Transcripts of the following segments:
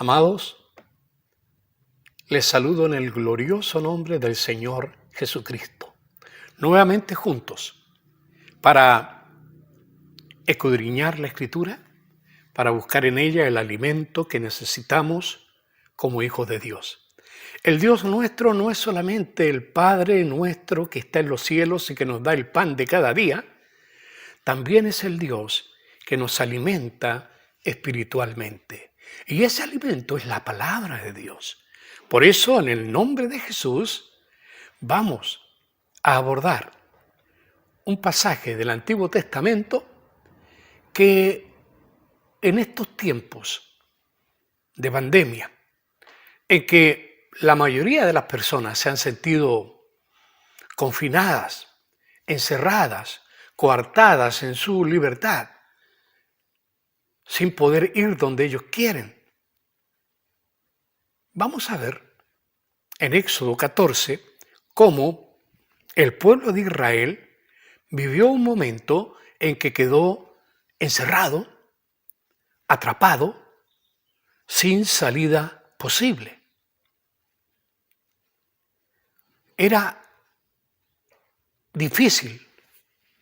Amados, les saludo en el glorioso nombre del Señor Jesucristo. Nuevamente juntos para escudriñar la Escritura, para buscar en ella el alimento que necesitamos como hijos de Dios. El Dios nuestro no es solamente el Padre nuestro que está en los cielos y que nos da el pan de cada día, también es el Dios que nos alimenta espiritualmente. Y ese alimento es la palabra de Dios. Por eso, en el nombre de Jesús, vamos a abordar un pasaje del Antiguo Testamento que en estos tiempos de pandemia, en que la mayoría de las personas se han sentido confinadas, encerradas, coartadas en su libertad, sin poder ir donde ellos quieren. Vamos a ver en Éxodo 14 cómo el pueblo de Israel vivió un momento en que quedó encerrado, atrapado, sin salida posible. Era difícil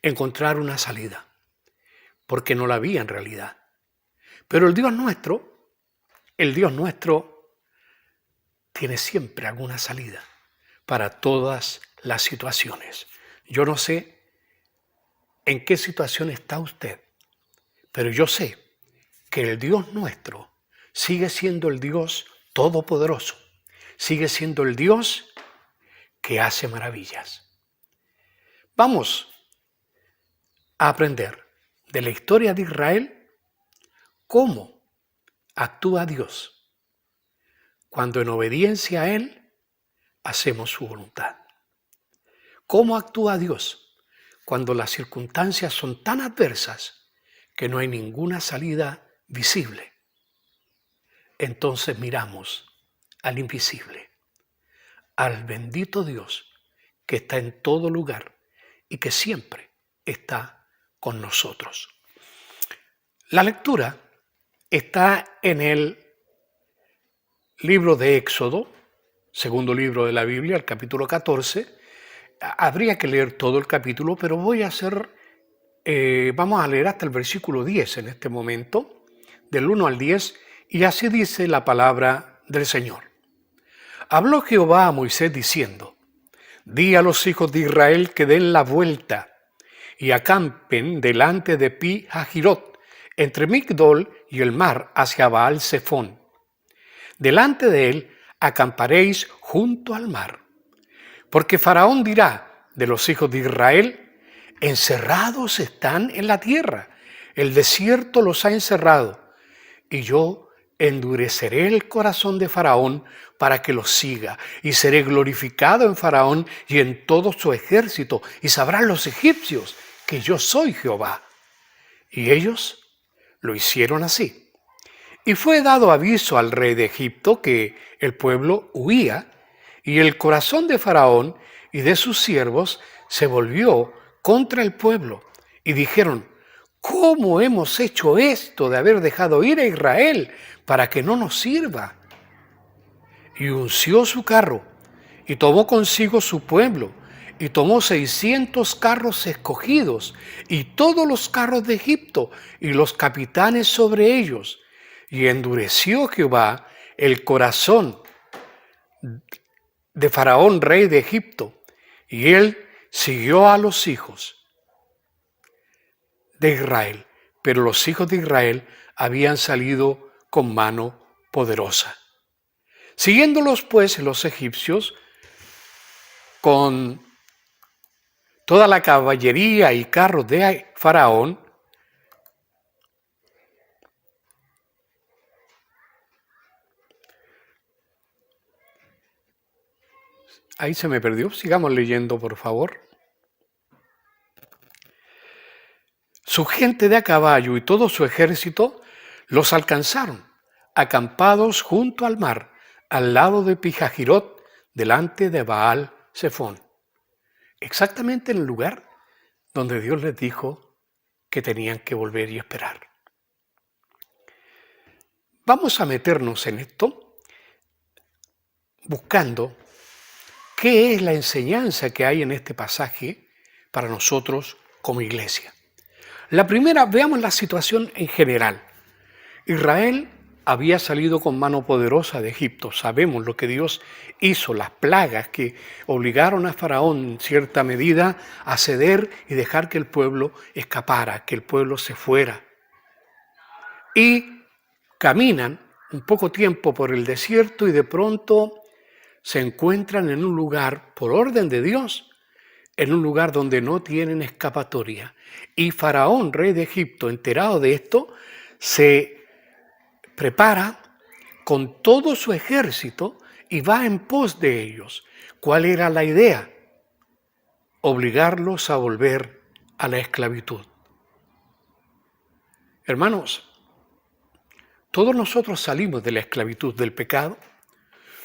encontrar una salida, porque no la había en realidad. Pero el Dios nuestro tiene siempre alguna salida para todas las situaciones. Yo no sé en qué situación está usted, pero yo sé que el Dios nuestro sigue siendo el Dios todopoderoso, sigue siendo el Dios que hace maravillas. Vamos a aprender de la historia de Israel cómo actúa Dios cuando en obediencia a Él hacemos su voluntad. ¿Cómo actúa Dios cuando las circunstancias son tan adversas que no hay ninguna salida visible? Entonces miramos al invisible, al bendito Dios que está en todo lugar y que siempre está con nosotros. La lectura está en el libro de Éxodo, segundo libro de la Biblia, el capítulo 14. Habría que leer todo el capítulo, pero vamos a leer hasta el versículo 10 en este momento, del 1 al 10, y así dice la palabra del Señor. Habló Jehová a Moisés diciendo: Di a los hijos de Israel que den la vuelta y acampen delante de Pi-Hahirot, entre Migdol y el mar, hacia Baal-Zephón. Delante de él acamparéis junto al mar. Porque Faraón dirá de los hijos de Israel: encerrados están en la tierra, el desierto los ha encerrado, y yo endureceré el corazón de Faraón para que los siga, y seré glorificado en Faraón y en todo su ejército, y sabrán los egipcios que yo soy Jehová. Y ellos lo hicieron así. Y fue dado aviso al rey de Egipto que el pueblo huía, y el corazón de Faraón y de sus siervos se volvió contra el pueblo. Y dijeron: ¿cómo hemos hecho esto de haber dejado ir a Israel para que no nos sirva? Y unció su carro, y tomó consigo su pueblo, y tomó 600 carros escogidos, y todos los carros de Egipto, y los capitanes sobre ellos. Y endureció Jehová el corazón de Faraón, rey de Egipto, y él siguió a los hijos de Israel, pero los hijos de Israel habían salido con mano poderosa. Siguiéndolos pues los egipcios con toda la caballería y carros de Faraón, ahí se me perdió, sigamos leyendo por favor. Su gente de a caballo y todo su ejército los alcanzaron, acampados junto al mar, al lado de Pi-Hahirot, delante de Baal-Zephón, exactamente en el lugar donde Dios les dijo que tenían que volver y esperar. Vamos a meternos en esto buscando qué es la enseñanza que hay en este pasaje para nosotros como iglesia. La primera, veamos la situación en general. Israel había salido con mano poderosa de Egipto. Sabemos lo que Dios hizo, las plagas que obligaron a Faraón en cierta medida a ceder y dejar que el pueblo escapara, que el pueblo se fuera. Y caminan un poco tiempo por el desierto y de pronto se encuentran en un lugar, por orden de Dios, en un lugar donde no tienen escapatoria. Y Faraón, rey de Egipto, enterado de esto, se prepara con todo su ejército y va en pos de ellos. ¿Cuál era la idea? Obligarlos a volver a la esclavitud. Hermanos, todos nosotros salimos de la esclavitud del pecado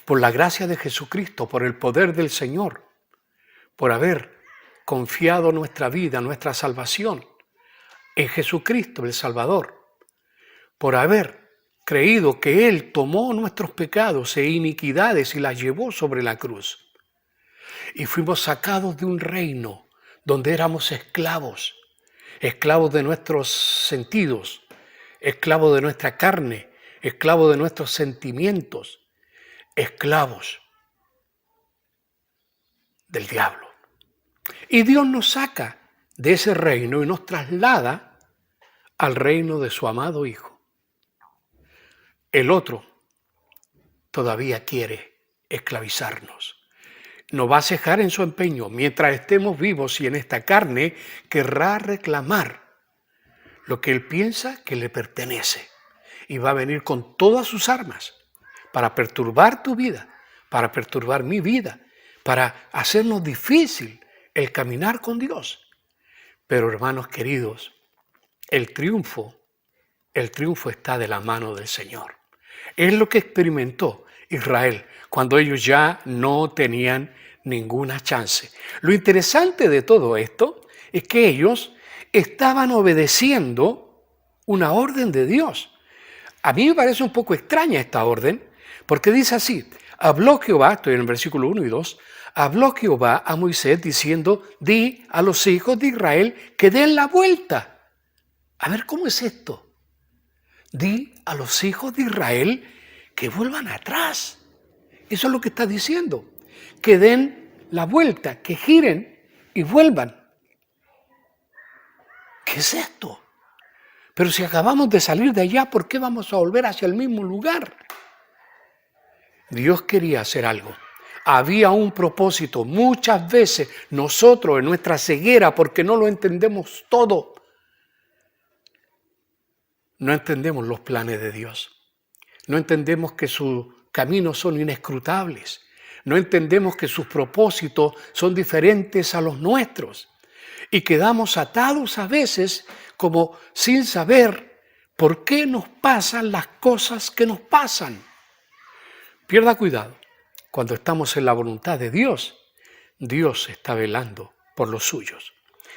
por la gracia de Jesucristo, por el poder del Señor, por haber confiado nuestra vida, nuestra salvación en Jesucristo, el Salvador, por haber creído que Él tomó nuestros pecados e iniquidades y las llevó sobre la cruz. Y fuimos sacados de un reino donde éramos esclavos, esclavos de nuestros sentidos, esclavos de nuestra carne, esclavos de nuestros sentimientos, esclavos del diablo. Y Dios nos saca de ese reino y nos traslada al reino de su amado Hijo. El otro todavía quiere esclavizarnos. No va a cejar en su empeño. Mientras estemos vivos y en esta carne, querrá reclamar lo que él piensa que le pertenece. Y va a venir con todas sus armas para perturbar tu vida, para perturbar mi vida, para hacernos difícil el caminar con Dios. Pero hermanos queridos, el triunfo está de la mano del Señor. Es lo que experimentó Israel cuando ellos ya no tenían ninguna chance. Lo interesante de todo esto es que ellos estaban obedeciendo una orden de Dios. A mí me parece un poco extraña esta orden, porque dice así: habló Jehová, estoy en el versículo 1 y 2, habló Jehová a Moisés diciendo: di a los hijos de Israel que den la vuelta. A ver, ¿cómo es esto? Di a los hijos de Israel que vuelvan atrás. Eso es lo que está diciendo. Que den la vuelta, que giren y vuelvan. ¿Qué es esto? Pero si acabamos de salir de allá, ¿por qué vamos a volver hacia el mismo lugar? Dios quería hacer algo. Había un propósito. Muchas veces nosotros en nuestra ceguera, porque no lo entendemos todo, no entendemos los planes de Dios. No entendemos que sus caminos son inescrutables. No entendemos que sus propósitos son diferentes a los nuestros. Y quedamos atados a veces como sin saber por qué nos pasan las cosas que nos pasan. Pierda cuidado. Cuando estamos en la voluntad de Dios, Dios está velando por los suyos.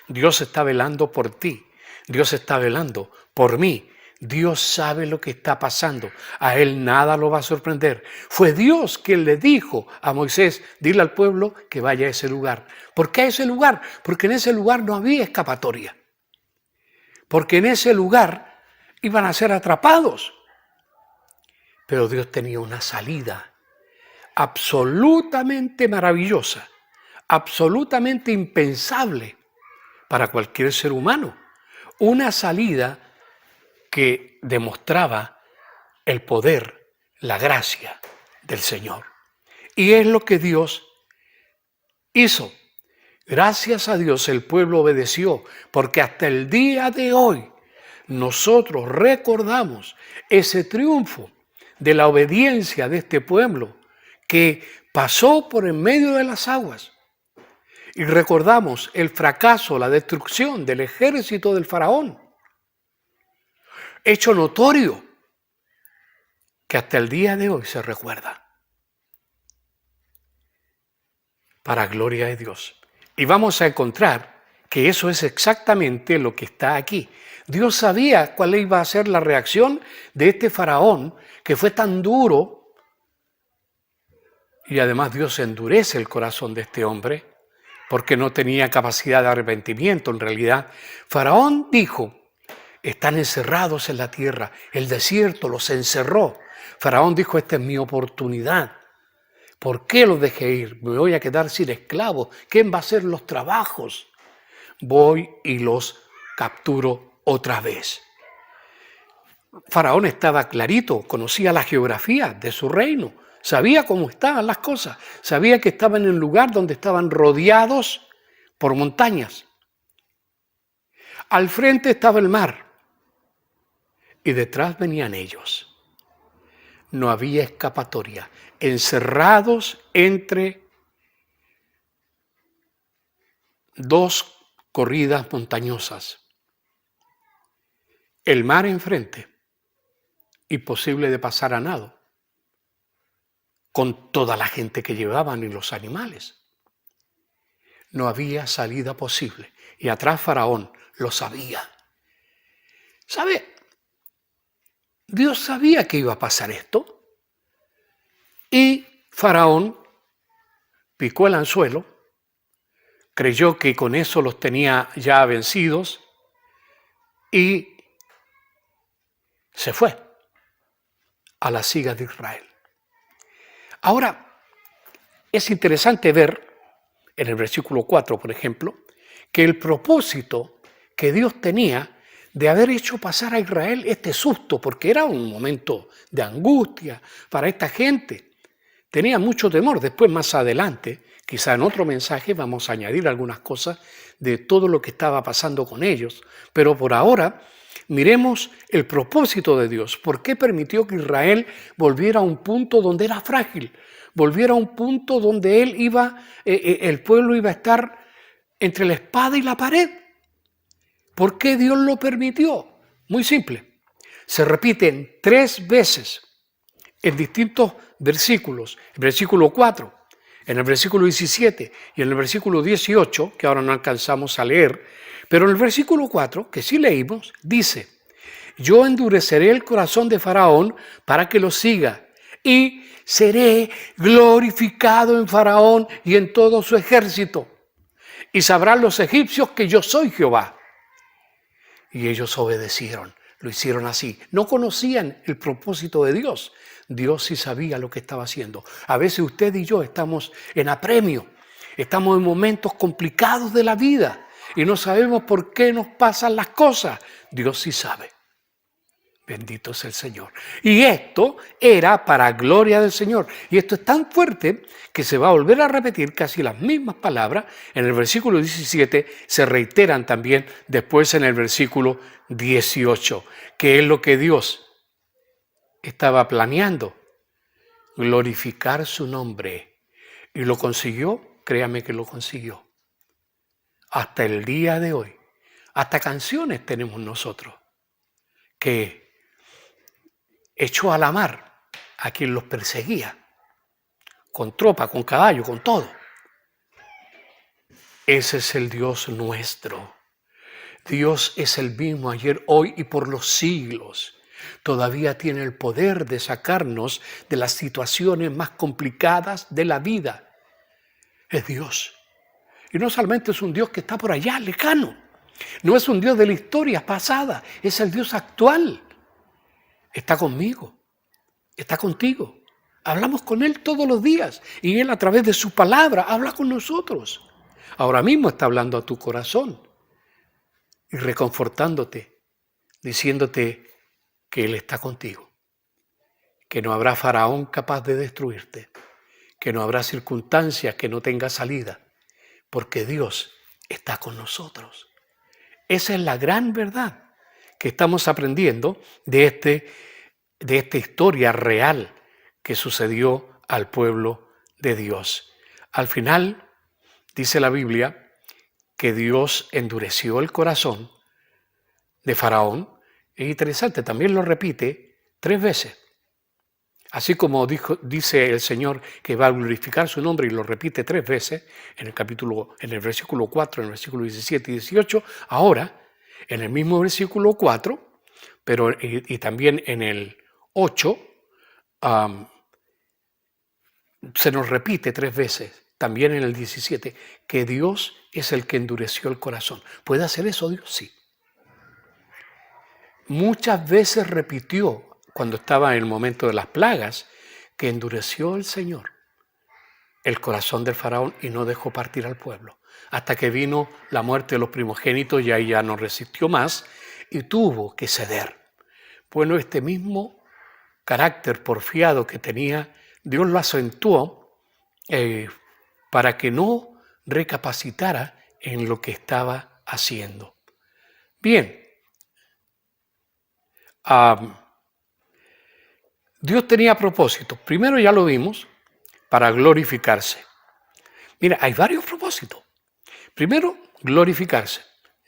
Dios está velando por ti. Dios está velando por mí. Dios sabe lo que está pasando. A él nada lo va a sorprender. Fue Dios quien le dijo a Moisés: dile al pueblo que vaya a ese lugar. ¿Por qué a ese lugar? Porque en ese lugar no había escapatoria. Porque en ese lugar iban a ser atrapados. Pero Dios tenía una salida absolutamente maravillosa, absolutamente impensable para cualquier ser humano. Una salida que demostraba el poder, la gracia del Señor. Y es lo que Dios hizo. Gracias a Dios el pueblo obedeció, porque hasta el día de hoy nosotros recordamos ese triunfo de la obediencia de este pueblo que pasó por en medio de las aguas. Y recordamos el fracaso, la destrucción del ejército del faraón. Hecho notorio que hasta el día de hoy se recuerda. Para gloria de Dios. Y vamos a encontrar que eso es exactamente lo que está aquí. Dios sabía cuál iba a ser la reacción de este faraón que fue tan duro, y además Dios endurece el corazón de este hombre, porque no tenía capacidad de arrepentimiento en realidad. Faraón dijo, están encerrados en la tierra, el desierto los encerró. Faraón dijo, esta es mi oportunidad. ¿Por qué los dejé ir? Me voy a quedar sin esclavos. ¿Quién va a hacer los trabajos? Voy y los capturo otra vez. Faraón estaba clarito, conocía la geografía de su reino, sabía cómo estaban las cosas, sabía que estaban en un lugar donde estaban rodeados por montañas. Al frente estaba el mar y detrás venían ellos. No había escapatoria, encerrados entre dos corridas montañosas. El mar enfrente, imposible de pasar a nado, con toda la gente que llevaban y los animales. No había salida posible. Y atrás Faraón lo sabía. ¿Sabe? Dios sabía que iba a pasar esto. Y Faraón picó el anzuelo, creyó que con eso los tenía ya vencidos y se fue a las sigas de Israel. Ahora, es interesante ver en el versículo 4, por ejemplo, que el propósito que Dios tenía de haber hecho pasar a Israel este susto, porque era un momento de angustia para esta gente. Tenía mucho temor. Después, más adelante, quizá en otro mensaje, vamos a añadir algunas cosas de todo lo que estaba pasando con ellos. Pero por ahora, miremos el propósito de Dios. ¿Por qué permitió que Israel volviera a un punto donde era frágil? Volviera a un punto donde el pueblo iba a estar entre la espada y la pared. ¿Por qué Dios lo permitió? Muy simple. Se repiten 3 veces en distintos versículos. El versículo 4, en el versículo 17 y en el versículo 18, que ahora no alcanzamos a leer, pero en el versículo 4, que sí leímos, dice, yo endureceré el corazón de Faraón para que lo siga y seré glorificado en Faraón y en todo su ejército. Y sabrán los egipcios que yo soy Jehová. Y ellos obedecieron, lo hicieron así. No conocían el propósito de Dios. Dios sí sabía lo que estaba haciendo. A veces usted y yo estamos en apremio, estamos en momentos complicados de la vida y no sabemos por qué nos pasan las cosas. Dios sí sabe. Bendito es el Señor. Y esto era para gloria del Señor. Y esto es tan fuerte que se va a volver a repetir casi las mismas palabras. En el versículo 17 se reiteran también después en el versículo 18, que es lo que Dios estaba planeando, glorificar su nombre. Y lo consiguió, créame que lo consiguió. Hasta el día de hoy, hasta canciones tenemos nosotros que echó a la mar a quien los perseguía, con tropa, con caballo, con todo. Ese es el Dios nuestro. Dios es el mismo ayer, hoy y por los siglos. Todavía tiene el poder de sacarnos de las situaciones más complicadas de la vida. Es Dios. Y no solamente es un Dios que está por allá, lejano. No es un Dios de la historia pasada, es el Dios actual. Está conmigo, está contigo. Hablamos con Él todos los días y Él a través de su palabra habla con nosotros. Ahora mismo está hablando a tu corazón y reconfortándote, diciéndote que Él está contigo, que no habrá faraón capaz de destruirte, que no habrá circunstancias que no tenga salida, porque Dios está con nosotros. Esa es la gran verdad que estamos aprendiendo de esta historia real que sucedió al pueblo de Dios. Al final, dice la Biblia, que Dios endureció el corazón de Faraón. Es interesante, también lo repite 3 veces. Así como dice el Señor que va a glorificar su nombre y lo repite 3 veces, en el versículo 4, en el versículo 17 y 18, ahora, en el mismo versículo 4, pero y también en el 8, am, se nos repite 3 veces, también en el 17, que Dios es el que endureció el corazón. ¿Puede hacer eso Dios? Sí. Muchas veces repitió, cuando estaba en el momento de las plagas, que endureció el Señor el corazón del faraón y no dejó partir al pueblo. Hasta que vino la muerte de los primogénitos y ahí ya no resistió más y tuvo que ceder. Bueno, este mismo carácter porfiado que tenía, Dios lo acentuó para que no recapacitara en lo que estaba haciendo. Bien, Dios tenía propósitos. Primero ya lo vimos, para glorificarse. Mira, hay varios propósitos. Primero, glorificarse.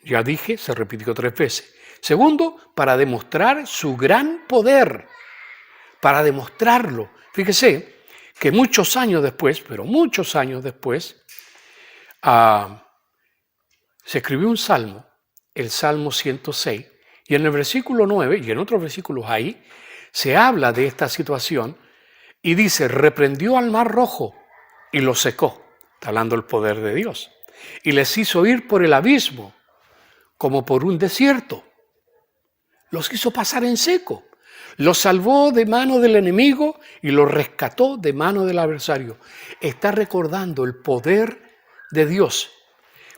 Ya dije, se repitió 3 veces. Segundo, para demostrar su gran poder. Para demostrarlo. Fíjese que muchos años después, pero muchos años después, se escribió un salmo, el Salmo 106, y en el versículo 9, y en otros versículos ahí, se habla de esta situación y dice, reprendió al mar rojo y lo secó, está hablando del poder de Dios, y les hizo ir por el abismo como por un desierto. Los hizo pasar en seco. Los salvó de mano del enemigo y los rescató de mano del adversario. Está recordando el poder de Dios.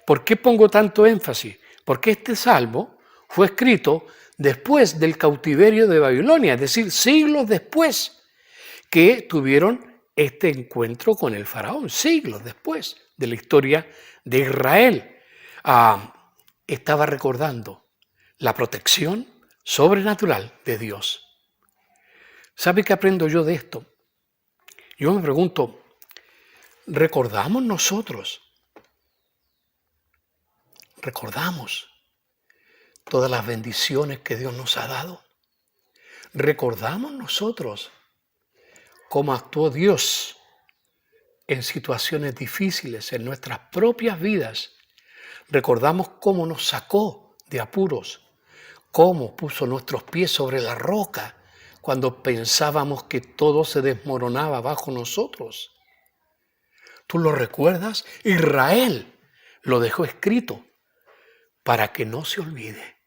¿Por qué pongo tanto énfasis? Porque este salmo fue escrito después del cautiverio de Babilonia, es decir, siglos después que tuvieron este encuentro con el faraón, siglos después de la historia de Israel. Estaba recordando la protección sobrenatural de Dios. ¿Sabe qué aprendo yo de esto? Yo me pregunto, ¿recordamos nosotros? ¿Recordamos todas las bendiciones que Dios nos ha dado? ¿Recordamos nosotros cómo actuó Dios en situaciones difíciles en nuestras propias vidas? ¿Recordamos cómo nos sacó de apuros? ¿Cómo puso nuestros pies sobre la roca cuando pensábamos que todo se desmoronaba bajo nosotros? ¿Tú lo recuerdas? Israel lo dejó escrito para que no se olvide.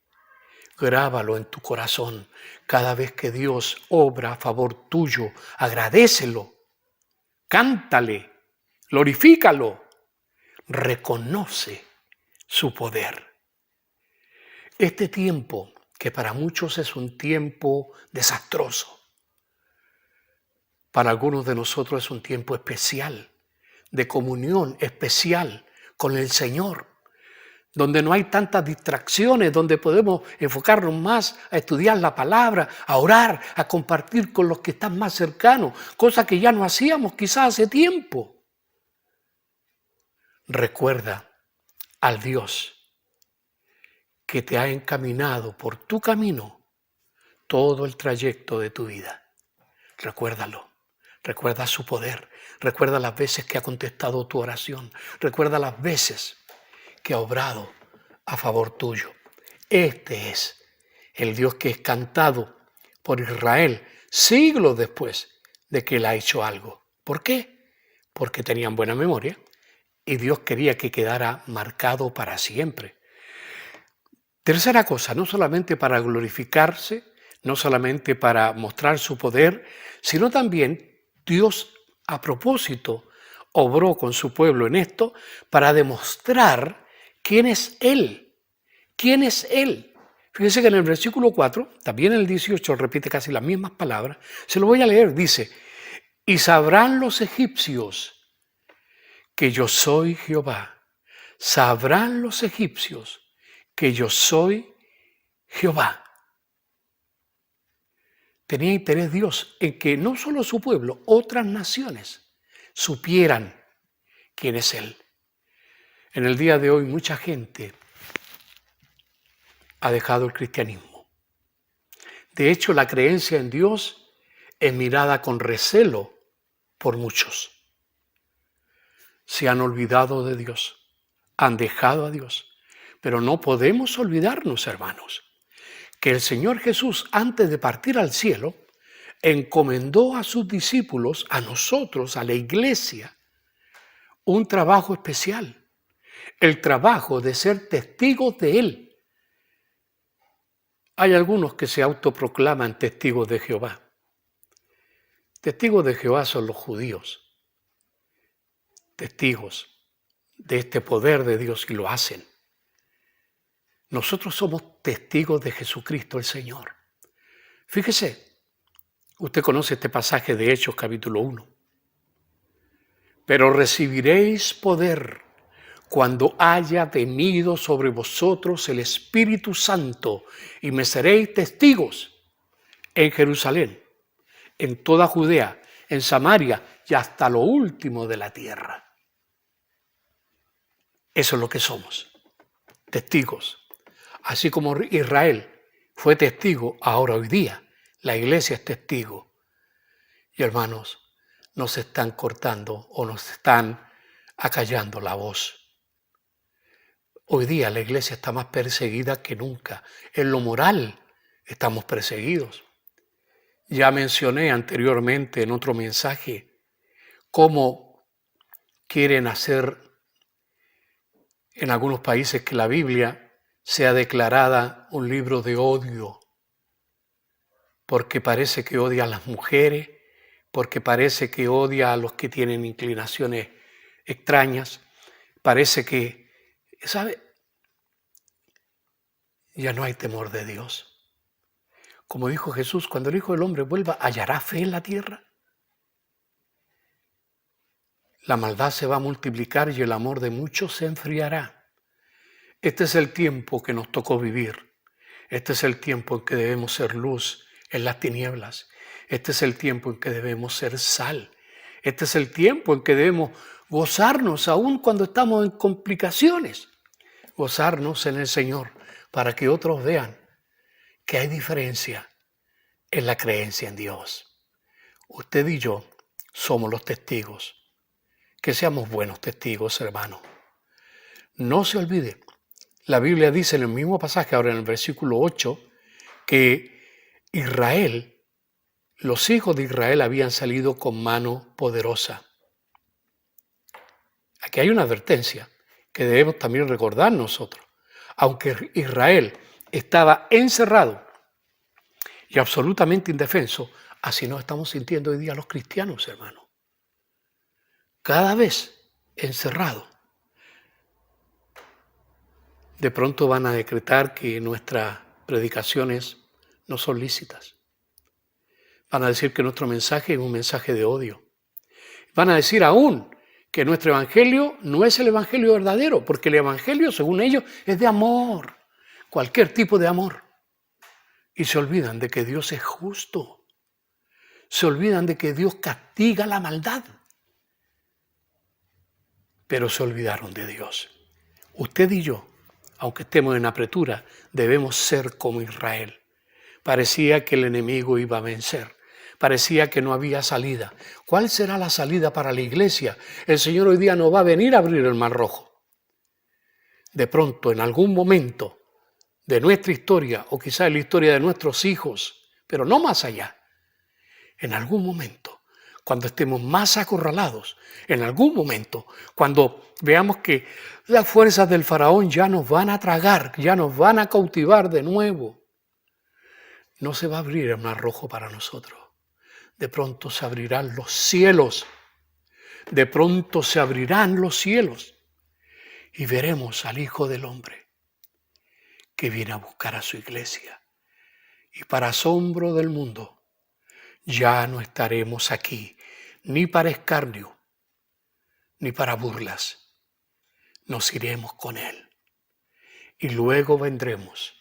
Grábalo en tu corazón. Cada vez que Dios obra a favor tuyo, agradécelo, cántale, glorifícalo, reconoce su poder. Este tiempo, que para muchos es un tiempo desastroso, para algunos de nosotros es un tiempo especial, de comunión especial con el Señor, donde no hay tantas distracciones, donde podemos enfocarnos más a estudiar la palabra, a orar, a compartir con los que están más cercanos, cosa que ya no hacíamos quizás hace tiempo. Recuerda al Dios que te ha encaminado por tu camino todo el trayecto de tu vida. Recuérdalo, recuerda su poder, recuerda las veces que ha contestado tu oración, recuerda las veces que ha obrado a favor tuyo. Este es el Dios que es cantado por Israel siglos después de que él ha hecho algo. ¿Por qué? Porque tenían buena memoria y Dios quería que quedara marcado para siempre. Tercera cosa, no solamente para glorificarse, no solamente para mostrar su poder, sino también Dios a propósito obró con su pueblo en esto para demostrar quién es Él. ¿Quién es Él? Fíjense que en el versículo 4, también en el 18 repite casi las mismas palabras. Se lo voy a leer, dice, y sabrán los egipcios que yo soy Jehová. Sabrán los egipcios que yo soy Jehová. Tenía interés Dios en que no solo su pueblo, otras naciones supieran quién es Él. En el día de hoy mucha gente ha dejado el cristianismo. De hecho, la creencia en Dios es mirada con recelo por muchos. Se han olvidado de Dios, han dejado a Dios. Pero no podemos olvidarnos, hermanos, que el Señor Jesús, antes de partir al cielo, encomendó a sus discípulos, a nosotros, a la iglesia, un trabajo especial, el trabajo de ser testigos de Él. Hay algunos que se autoproclaman testigos de Jehová. Testigos de Jehová son los judíos, testigos de este poder de Dios, y lo hacen. Nosotros somos testigos de Jesucristo el Señor. Fíjese, usted conoce este pasaje de Hechos capítulo 1. Pero recibiréis poder cuando haya venido sobre vosotros el Espíritu Santo, y me seréis testigos en Jerusalén, en toda Judea, en Samaria y hasta lo último de la tierra. Eso es lo que somos, testigos. Así como Israel fue testigo, ahora hoy día la iglesia es testigo. Y hermanos, nos están cortando o nos están acallando la voz. Hoy día la iglesia está más perseguida que nunca. En lo moral estamos perseguidos. Ya mencioné anteriormente en otro mensaje cómo quieren hacer en algunos países que la Biblia sea declarada un libro de odio, porque parece que odia a las mujeres, porque parece que odia a los que tienen inclinaciones extrañas, parece que, ¿sabe? Ya no hay temor de Dios. Como dijo Jesús, cuando el Hijo del Hombre vuelva, ¿hallará fe en la tierra? La maldad se va a multiplicar y el amor de muchos se enfriará. Este es el tiempo que nos tocó vivir. Este es el tiempo en que debemos ser luz en las tinieblas. Este es el tiempo en que debemos ser sal. Este es el tiempo en que debemos gozarnos aún cuando estamos en complicaciones. Gozarnos en el Señor para que otros vean que hay diferencia en la creencia en Dios. Usted y yo somos los testigos. Que seamos buenos testigos, hermano. No se olvide, la Biblia dice en el mismo pasaje, ahora en el versículo 8, que Israel, los hijos de Israel habían salido con mano poderosa. Aquí hay una advertencia que debemos también recordar nosotros. Aunque Israel estaba encerrado y absolutamente indefenso, así nos estamos sintiendo hoy día los cristianos, hermano. Cada vez encerrado. De pronto van a decretar que nuestras predicaciones no son lícitas. Van a decir que nuestro mensaje es un mensaje de odio. Van a decir aún que nuestro evangelio no es el evangelio verdadero, porque el evangelio, según ellos, es de amor, cualquier tipo de amor. Y se olvidan de que Dios es justo. Se olvidan de que Dios castiga la maldad. Pero se olvidaron de Dios. Usted y yo, aunque estemos en apretura, debemos ser como Israel. Parecía que el enemigo iba a vencer. Parecía que no había salida. ¿Cuál será la salida para la iglesia? El Señor hoy día no va a venir a abrir el Mar Rojo. De pronto, en algún momento de nuestra historia, o quizá en la historia de nuestros hijos, pero no más allá, en algún momento, cuando estemos más acorralados, en algún momento, cuando veamos que las fuerzas del faraón ya nos van a tragar, ya nos van a cautivar de nuevo, no se va a abrir el Mar Rojo para nosotros. De pronto se abrirán los cielos. De pronto se abrirán los cielos y veremos al Hijo del Hombre que viene a buscar a su iglesia. Y para asombro del mundo, ya no estaremos aquí ni para escarnio, ni para burlas. Nos iremos con Él. Y luego vendremos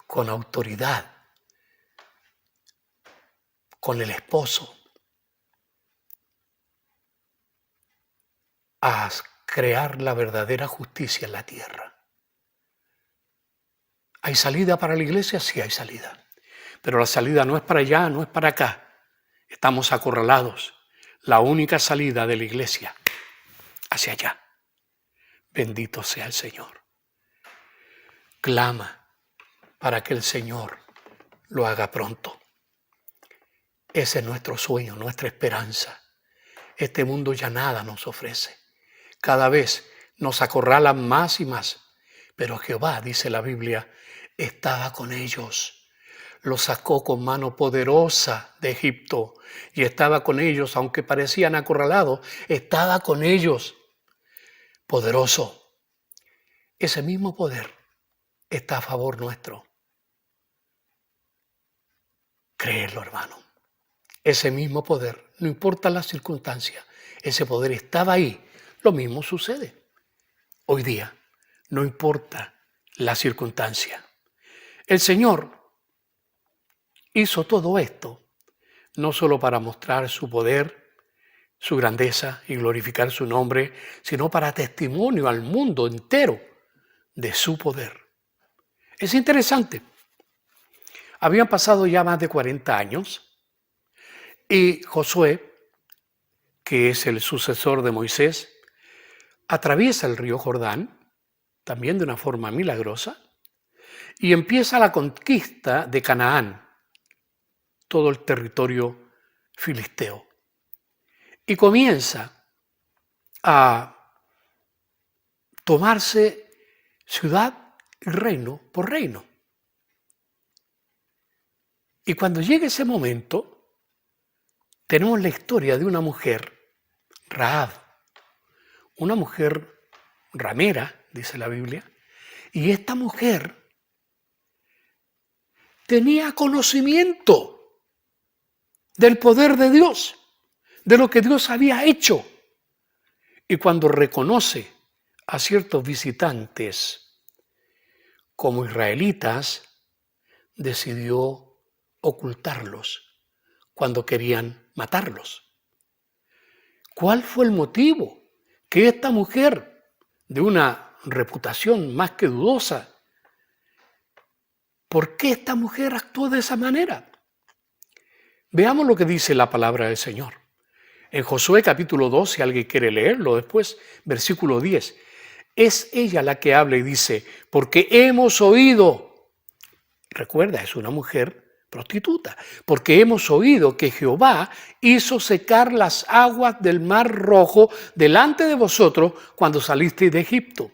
con autoridad, con el esposo, a crear la verdadera justicia en la tierra. ¿Hay salida para la iglesia? Sí hay salida. Pero la salida no es para allá, no es para acá. Estamos acorralados. La única salida de la iglesia, hacia allá. Bendito sea el Señor. Clama para que el Señor lo haga pronto. Ese es nuestro sueño, nuestra esperanza. Este mundo ya nada nos ofrece. Cada vez nos acorralan más y más. Pero Jehová, dice la Biblia, estaba con ellos. Los sacó con mano poderosa de Egipto y estaba con ellos, aunque parecían acorralados, estaba con ellos, poderoso. Ese mismo poder está a favor nuestro. Créelo, hermano. Ese mismo poder, no importa las circunstancias, ese poder estaba ahí. Lo mismo sucede hoy día, no importa la circunstancia. El Señor hizo todo esto no solo para mostrar su poder, su grandeza y glorificar su nombre, sino para testimonio al mundo entero de su poder. Es interesante. Habían pasado ya más de 40 años y Josué, que es el sucesor de Moisés, atraviesa el río Jordán, también de una forma milagrosa, y empieza la conquista de Canaán, todo el territorio filisteo. Y comienza a tomarse ciudad y reino por reino. Y cuando llega ese momento, tenemos la historia de una mujer, Rahab, una mujer ramera, dice la Biblia, y esta mujer tenía conocimiento del poder de Dios, de lo que Dios había hecho. Y cuando reconoce a ciertos visitantes como israelitas, decidió ocultarlos cuando querían matarlos. ¿Cuál fue el motivo? Que esta mujer, de una reputación más que dudosa, ¿por qué esta mujer actuó de esa manera? Veamos lo que dice la palabra del Señor. En Josué capítulo 2, si alguien quiere leerlo después, versículo 10. Es ella la que habla y dice, porque hemos oído, recuerda, es una mujer prostituta, porque hemos oído que Jehová hizo secar las aguas del Mar Rojo delante de vosotros cuando salisteis de Egipto.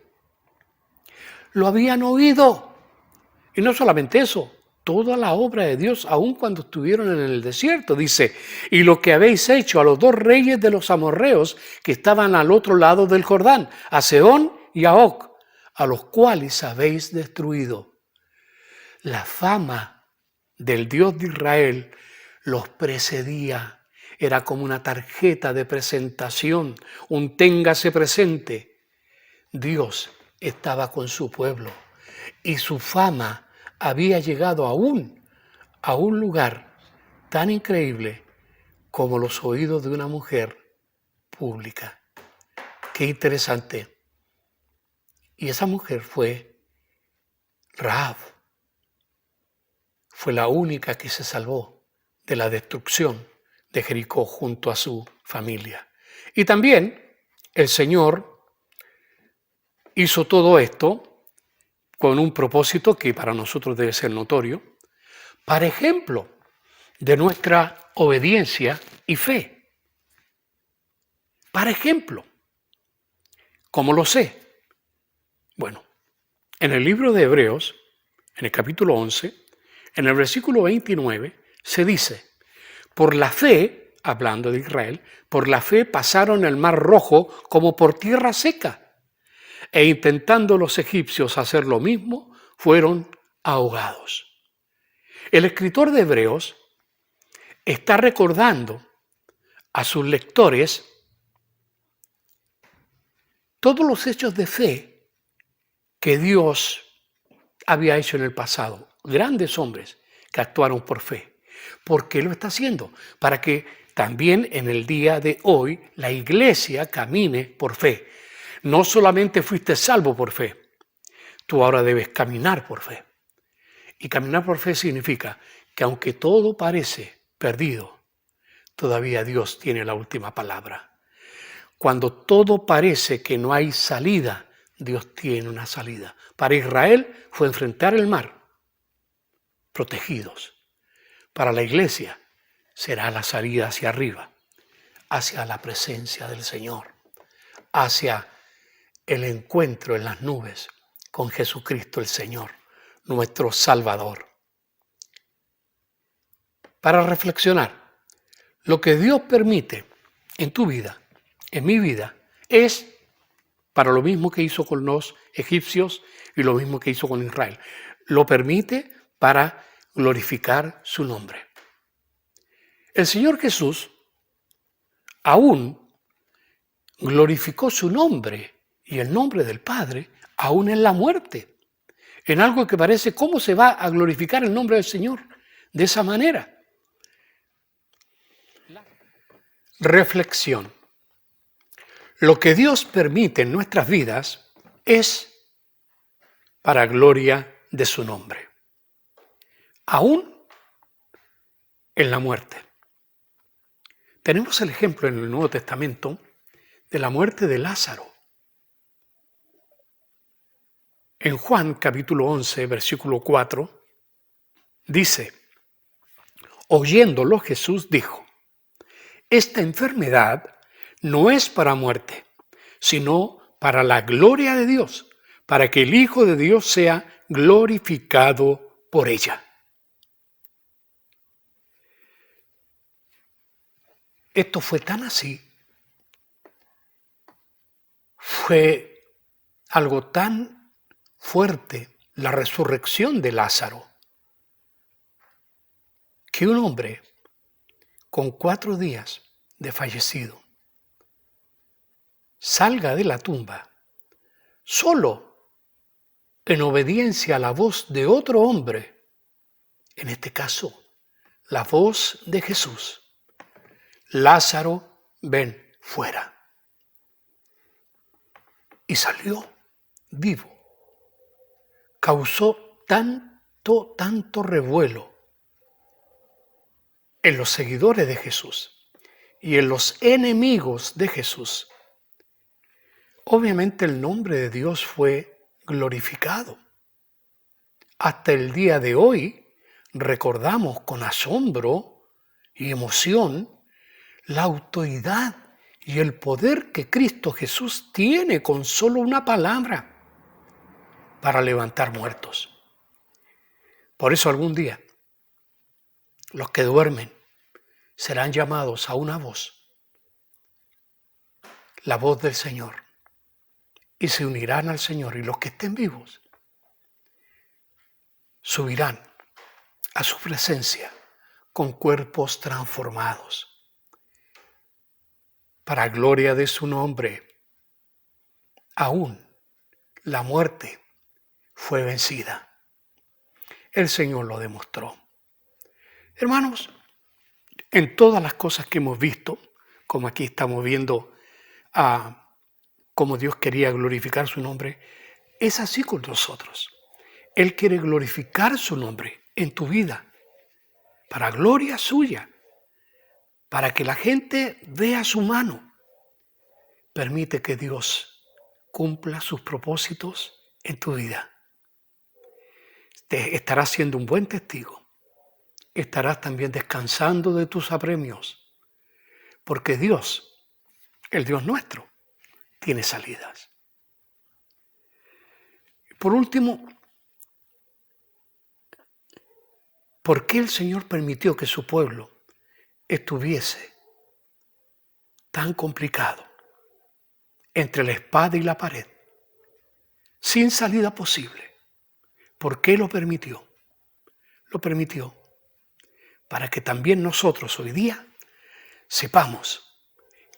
Lo habían oído. Y no solamente eso, toda la obra de Dios, aun cuando estuvieron en el desierto, dice, y lo que habéis hecho a los dos reyes de los amorreos que estaban al otro lado del Jordán, a Sehón y a Og, a los cuales habéis destruido. La fama del Dios de Israel los precedía. Era como una tarjeta de presentación, un téngase presente. Dios estaba con su pueblo y su fama había llegado aún a un lugar tan increíble como los oídos de una mujer pública. Qué interesante. Y esa mujer fue Rahab. Fue la única que se salvó de la destrucción de Jericó junto a su familia. Y también el Señor hizo todo esto con un propósito que para nosotros debe ser notorio, para ejemplo de nuestra obediencia y fe. Para ejemplo, ¿cómo lo sé? Bueno, en el libro de Hebreos, en el capítulo 11, en el versículo 29, se dice, por la fe, hablando de Israel, por la fe pasaron el Mar Rojo como por tierra seca, e intentando los egipcios hacer lo mismo, fueron ahogados. El escritor de Hebreos está recordando a sus lectores todos los hechos de fe que Dios había hecho en el pasado. Grandes hombres que actuaron por fe. ¿Por qué lo está haciendo? Para que también en el día de hoy la iglesia camine por fe. No solamente fuiste salvo por fe, tú ahora debes caminar por fe. Y caminar por fe significa que aunque todo parece perdido, todavía Dios tiene la última palabra. Cuando todo parece que no hay salida, Dios tiene una salida. Para Israel fue enfrentar el mar, protegidos. Para la iglesia será la salida hacia arriba, hacia la presencia del Señor, hacia el encuentro en las nubes con Jesucristo el Señor, nuestro Salvador. Para reflexionar, lo que Dios permite en tu vida, en mi vida, es para lo mismo que hizo con los egipcios y lo mismo que hizo con Israel. Lo permite para glorificar su nombre. El Señor Jesús aún glorificó su nombre y el nombre del Padre aún en la muerte, en algo que parece cómo se va a glorificar el nombre del Señor de esa manera. Reflexión. Lo que Dios permite en nuestras vidas es para gloria de su nombre, aún en la muerte. Tenemos el ejemplo en el Nuevo Testamento de la muerte de Lázaro. En Juan capítulo 11, versículo 4, dice, oyéndolo Jesús dijo, esta enfermedad no es para muerte, sino para la gloria de Dios, para que el Hijo de Dios sea glorificado por ella. Esto fue tan así, fue algo tan fuerte, la resurrección de Lázaro, que un hombre con 4 días de fallecido salga de la tumba solo en obediencia a la voz de otro hombre, en este caso, la voz de Jesús. Lázaro, ven fuera. Y salió vivo. Causó tanto revuelo en los seguidores de Jesús y en los enemigos de Jesús. Obviamente el nombre de Dios fue glorificado. Hasta el día de hoy recordamos con asombro y emoción la autoridad y el poder que Cristo Jesús tiene con solo una palabra para levantar muertos. Por eso algún día los que duermen serán llamados a una voz, la voz del Señor, y se unirán al Señor, y los que estén vivos subirán a su presencia con cuerpos transformados. Para gloria de su nombre, aún la muerte fue vencida. El Señor lo demostró. Hermanos, en todas las cosas que hemos visto, como aquí estamos viendo cómo Dios quería glorificar su nombre, es así con nosotros. Él quiere glorificar su nombre en tu vida, para gloria suya, para que la gente vea su mano. Permite que Dios cumpla sus propósitos en tu vida. Te estarás siendo un buen testigo. Estarás también descansando de tus apremios, porque Dios, el Dios nuestro, tiene salidas. Por último, ¿por qué el Señor permitió que su pueblo estuviese tan complicado entre la espada y la pared, sin salida posible? ¿Por qué lo permitió? Lo permitió para que también nosotros hoy día sepamos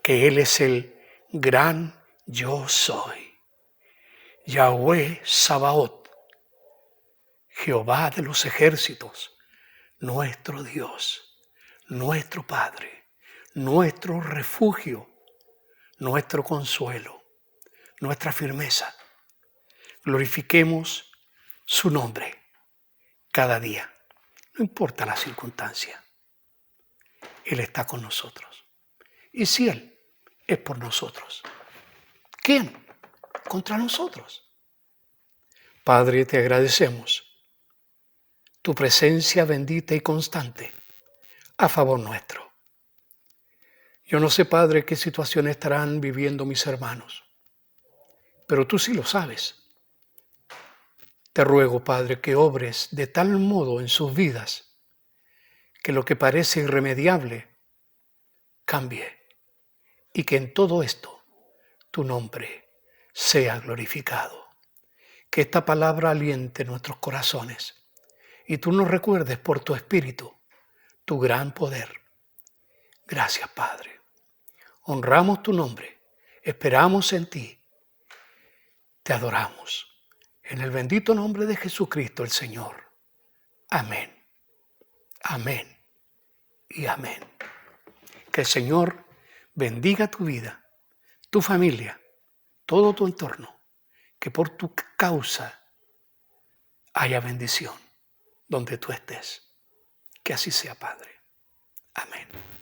que Él es el gran yo soy, Yahweh Sabaoth, Jehová de los ejércitos, nuestro Dios, nuestro Padre, nuestro refugio, nuestro consuelo, nuestra firmeza. Glorifiquemos su nombre cada día, no importa la circunstancia. Él está con nosotros. Y si Él es por nosotros, ¿quién contra nosotros? Padre, te agradecemos tu presencia bendita y constante a favor nuestro. Yo no sé, Padre, qué situación estarán viviendo mis hermanos, pero tú sí lo sabes. Te ruego, Padre, que obres de tal modo en sus vidas que lo que parece irremediable cambie y que en todo esto tu nombre sea glorificado. Que esta palabra aliente nuestros corazones y tú nos recuerdes por tu Espíritu tu gran poder. Gracias, Padre. Honramos tu nombre, esperamos en ti, te adoramos. En el bendito nombre de Jesucristo el Señor. Amén. Amén y amén. Que el Señor bendiga tu vida, tu familia, todo tu entorno. Que por tu causa haya bendición donde tú estés. Que así sea, Padre. Amén.